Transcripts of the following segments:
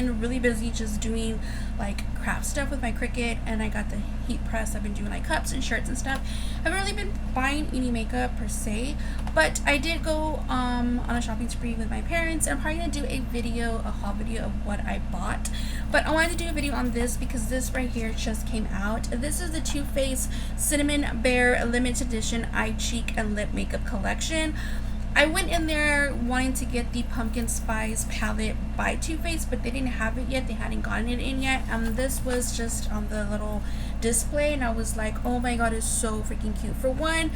been really busy just doing like craft stuff with my Cricut, and I got the heat press. I've been doing like cups and shirts and stuff. I haven't really been buying any makeup per se, but I did go on a shopping spree with my parents, and I'm probably gonna do a haul video of what I bought. But I wanted to do a video on this because this right here just came out. This is the Too Faced Cinnamon Bear limited edition eye, cheek, and lip makeup collection. I went in there wanting to get the pumpkin spice palette by Too Faced, but they didn't have it yet. They hadn't gotten it in yet. This was just on the little display, and I was like, oh my god, it's so freaking cute. For one,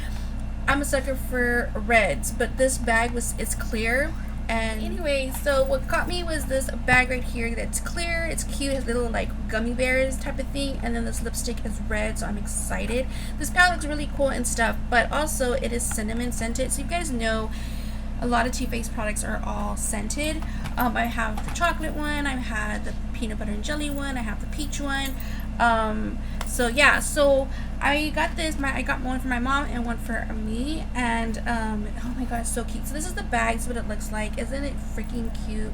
I'm a sucker for reds, but this bag it's clear. And anyway, so what caught me was this bag right here that's clear, it's cute, it has little like gummy bears type of thing, and then this lipstick is red, so I'm excited. This palette looks really cool and stuff, but also it is cinnamon scented, so you guys know a lot of Too Faced products are all scented. I have the chocolate one, I've had the peanut butter and jelly one, I have the peach one. So yeah, so I got this, I got one for my mom and one for me, and oh my god, it's so cute. So this is the bag, so what it looks like. Isn't it freaking cute?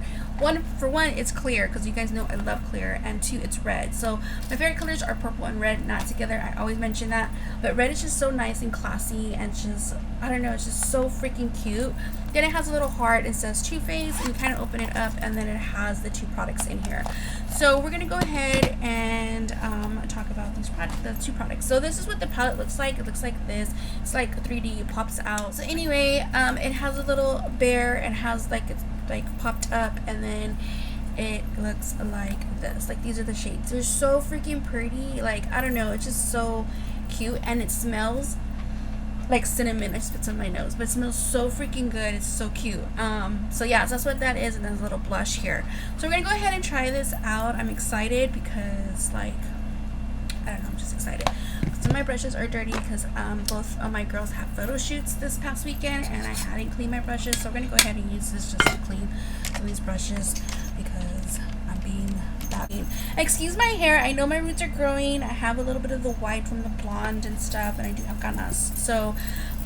For one, it's clear, because you guys know I love clear, and two, it's red. So my favorite colors are purple and red, not together. I always mention that, but red is just so nice and classy, and just, I don't know, it's just so freaking cute. Then it has a little heart, it says Too Faced, and you kind of open it up, and then it has the two products in here. So we're gonna go ahead and talk about the two products. So this is what the palette looks like. It looks like this. It's like 3D, it pops out. So anyway, it has a little bear, and has like, it's like popped up, and then it looks like this. Like, these are the shades. They're so freaking pretty. Like, I don't know, it's just so cute, and it smells like cinnamon. I just put some on my nose, but it smells so freaking good. It's so cute. So yeah, so that's what that is, and there's a little blush here. So we're gonna go ahead and try this out. I'm excited because, like, I don't know, I'm just excited. Some of my brushes are dirty because both of my girls have photo shoots this past weekend, and I hadn't cleaned my brushes, so we're gonna go ahead and use this just to clean some of these brushes because I'm being that mean. Excuse my hair, I know my roots are growing. I have a little bit of the white from the blonde and stuff, and I do have ganas, so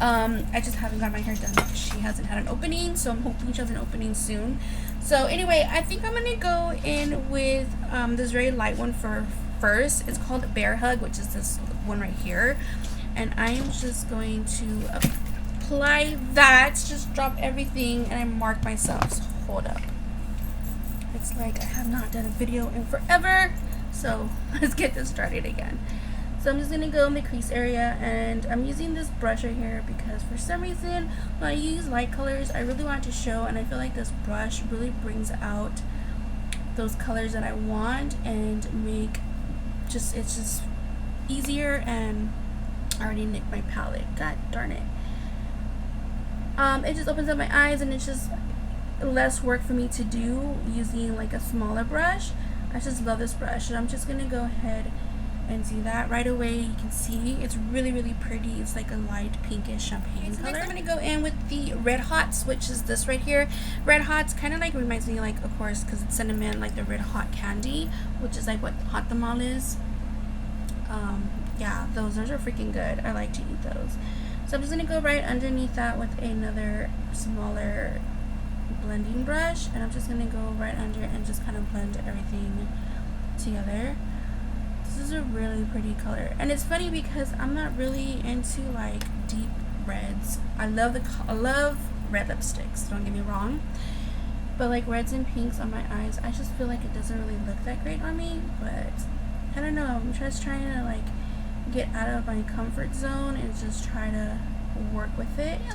I just haven't got my hair done because she hasn't had an opening, so I'm hoping she has an opening soon. So anyway, I think I'm gonna go in with this very light one for first. It's called Bear Hug, which is this one right here, and I am just going to apply that. Just drop everything, and I mark myself. So hold up, it's like I have not done a video in forever, so let's get this started again. So I'm just gonna go in the crease area, and I'm using this brush right here because for some reason when I use light colors I really want it to show, and I feel like this brush really brings out those colors that I want and make it's just easier. And I already nicked my palette, god darn it. It just opens up my eyes, and it's just less work for me to do using like a smaller brush. I just love this brush, and I'm just gonna go ahead and do that right away. You can see it's really, really pretty. It's like a light pinkish champagne color. Next I'm gonna go in with the Red Hots, which is this right here. Red Hots kind of like reminds me, like, of course, because it's cinnamon, like the Red Hot candy, which is like what Hot Tamal is. Yeah, those are freaking good. I like to eat those. So I'm just gonna go right underneath that with another smaller blending brush, and I'm just gonna go right under and just kind of blend everything together. This is a really pretty color, and it's funny because I'm not really into like deep reds. I love red lipsticks, don't get me wrong, but like reds and pinks on my eyes, I just feel like it doesn't really look that great on me. But I don't know, I'm just trying to like get out of my comfort zone and just try to work with it. I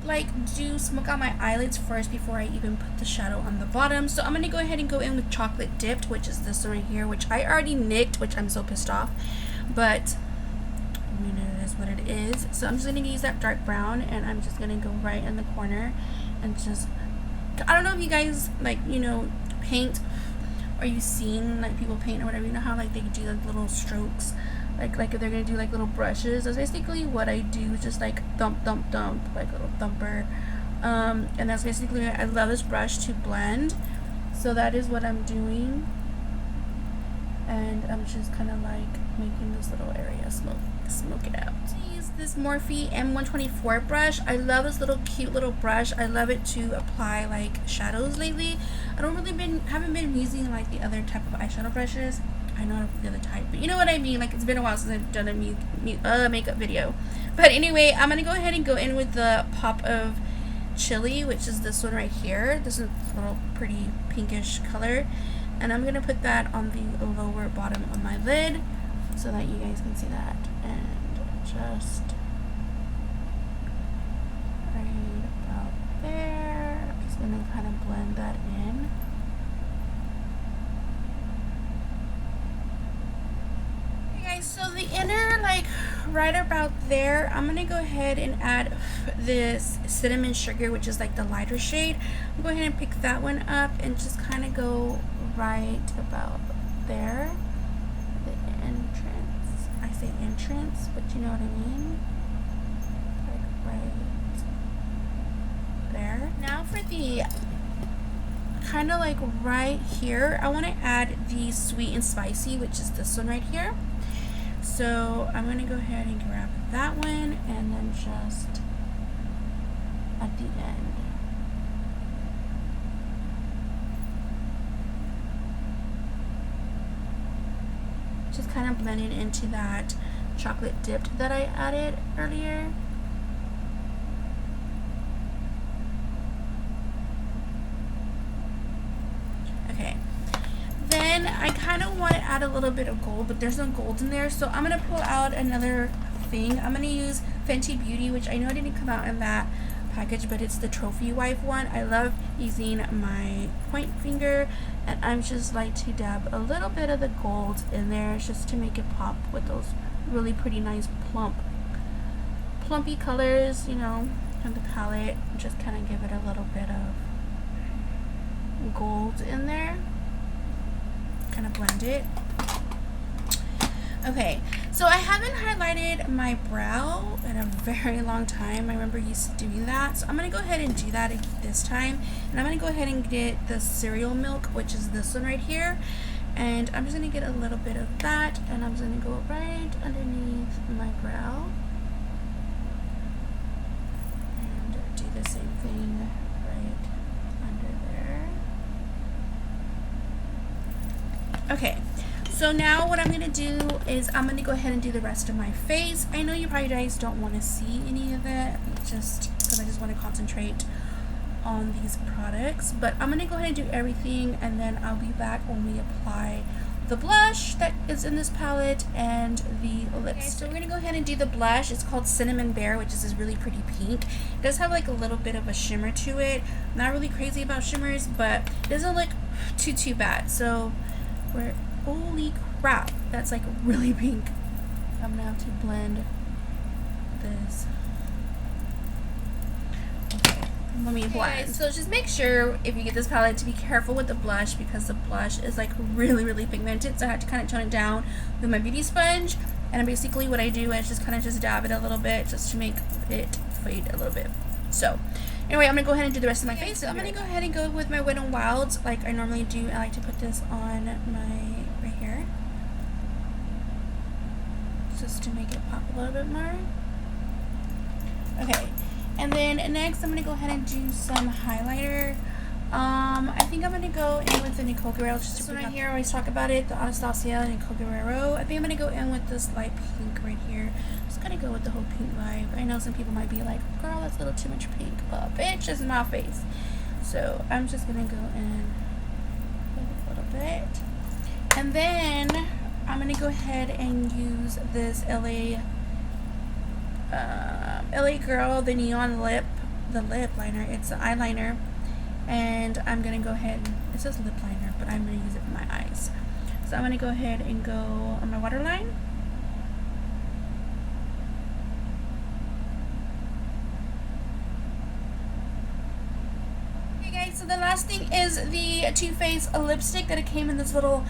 like to smoke out my eyelids first before I even put the shadow on the bottom. So I'm gonna go ahead and go in with Chocolate Dipped, which is this one right here, which I already nicked, which I'm so pissed off, but I mean, it is what it is. So I'm just gonna use that dark brown, and I'm just gonna go right in the corner and just, I don't know if you guys like, you know, paint, or you've seen like people paint or whatever, you know how like they do like little strokes, like if they're gonna do like little brushes. That's basically what I do, just like thump thump thump, like a little thumper. And that's basically it. I love this brush to blend, so that is what I'm doing, and I'm just kind of like making this little area smoke it out. I use This Morphe M124 brush. I love this little cute little brush. I love it to apply like shadows lately. I haven't been using like the other type of eyeshadow brushes. I know the other type, but you know what I mean. Like, it's been a while since I've done a makeup video. But anyway, I'm gonna go ahead and go in with the Pop of Chili, which is this one right here. This is a little pretty pinkish color, and I'm gonna put that on the lower bottom of my lid so that you guys can see that, and just right about there. I'm just gonna kind of blend that in. So the inner, like right about there, I'm gonna go ahead and add this Cinnamon Sugar, which is like the lighter shade. I'm going to go ahead and pick that one up and just kind of go right about there. The entrance. I say entrance, but you know what I mean? Like right there. Now for the kind of like right here, I want to add the Sweet and Spicy, which is this one right here. So I'm going to go ahead and grab that one, and then just at the end. Just kind of blending into that chocolate dipped that I added earlier. Okay. Then I kind of want to add a little bit of gold, but there's no gold in there, so I'm going to pull out another thing. I'm going to use Fenty Beauty, which I know didn't come out in that package, but it's the Trophy Wife one. I love using my point finger, and I'm just like to dab a little bit of the gold in there just to make it pop with those really pretty nice plumpy colors, you know, on the palette. Just kind of give it a little bit of gold in there. Kind of blend it. Okay, so I haven't highlighted my brow in a very long time. I remember used to doing that, so I'm gonna go ahead and do that this time, and I'm gonna go ahead and get the Cereal Milk, which is this one right here, and I'm just gonna get a little bit of that, and I'm just gonna go right underneath my brow and do the same thing right under there. Okay, so now what I'm going to do is I'm going to go ahead and do the rest of my face. I know you probably guys don't want to see any of that, just because I just want to concentrate on these products. But I'm going to go ahead and do everything, and then I'll be back when we apply the blush that is in this palette and the lipstick. Okay, so we're going to go ahead and do the blush. It's called Cinnamon Bear, which is this really pretty pink. It does have like a little bit of a shimmer to it. I'm not really crazy about shimmers, but it doesn't look too bad. So holy crap, that's like really pink. I'm gonna have to blend this. Okay, let me blend. Okay, so just make sure if you get this palette to be careful with the blush, because the blush is like really pigmented, so I had to kind of tone it down with my beauty sponge. And basically what I do is just kind of just dab it a little bit just to make it fade a little bit. So anyway, I'm gonna go ahead and do the rest of my face. So I'm gonna go ahead and go with my Wet n Wild like I normally do. I like to put this on my right here, just to make it pop a little bit more. Okay, and then next I'm gonna go ahead and do some highlighter. I think I'm gonna go in with the Nicole Guerrero. Just this one right here, I always talk about it, the Anastasia Nicole Guerrero. I think I'm gonna go in with this light pink right here. Just gonna go with the whole pink vibe. I know some people might be like, girl, that's a little too much pink, but bitch, this is my face. So I'm just gonna go in with a little bit, and then I'm gonna go ahead and use this LA Girl, the neon lip liner. It's an eyeliner. And I'm going to go ahead, it says lip liner, but I'm going to use it for my eyes. So I'm going to go ahead and go on my waterline. Okay guys, so the last thing is the Too Faced lipstick that it came in this little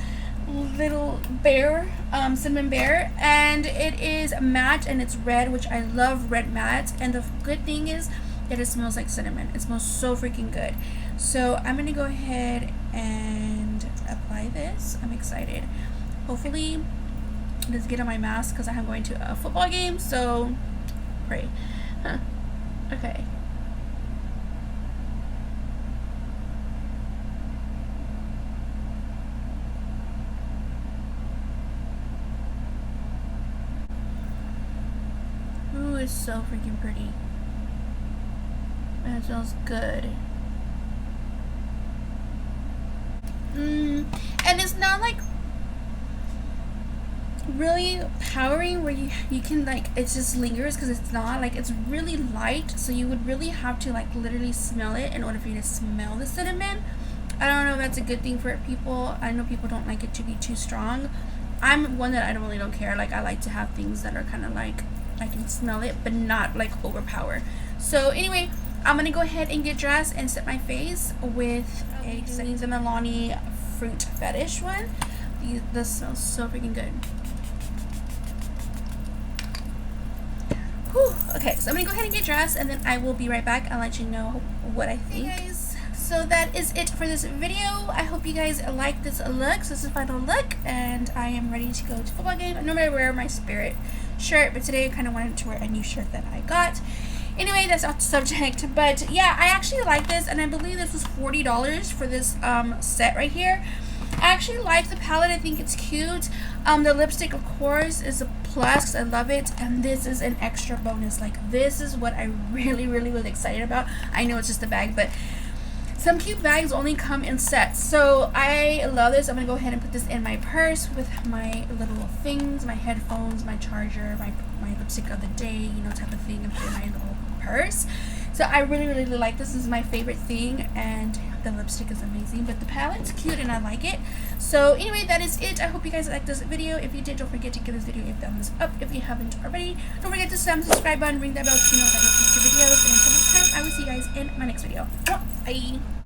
bear, cinnamon bear, and it is matte and it's red, which I love red matte. And the good thing is that it smells like cinnamon. It smells so freaking good. So I'm gonna go ahead and apply this. I'm excited. Hopefully it doesn't get on my mask because I'm going to a football game, so pray. Huh. Okay. Ooh, it's so freaking pretty. And it smells good. And it's not like really powering where you can like, it just lingers, because it's not like, it's really light, so you would really have to like literally smell it in order for you to smell the cinnamon. I don't know if that's a good thing for people. I know people don't like it to be too strong. I'm one that I don't care. Like, I like to have things that are kind of like, I can smell it but not like overpower. So anyway, I'm gonna go ahead and get dressed and set my face with the Milani Fruit Fetish one. This smells so freaking good. Whew. Okay, so I'm gonna go ahead and get dressed, and then I will be right back. I'll let you know what I think. Hey guys, so that is it for this video. I hope you guys like this look. So this is the final look, and I am ready to go to football game. I normally wear my Spirit shirt, but today I kind of wanted to wear a new shirt that I got. Anyway, that's off the subject, but yeah, I actually like this, and I believe this was $40 for this set right here. I actually like the palette. I think it's cute. The lipstick, of course, is a plus 'cause I love it, and this is an extra bonus. Like, this is what I really was excited about. I know it's just a bag, but some cute bags only come in sets, so I love this. I'm gonna go ahead and put this in my purse with my little things, my headphones, my charger, my lipstick of the day, you know, type of thing, and put in my little purse. So I really like this. This is my favorite thing, and the lipstick is amazing, but the palette's cute and I like it. So anyway, that is it. I hope you guys liked this video. If you did, don't forget to give this video a thumbs up. If you haven't already, don't forget to subscribe button, ring that bell to know that I future videos. And until next time, I will see you guys in my next video. Bye.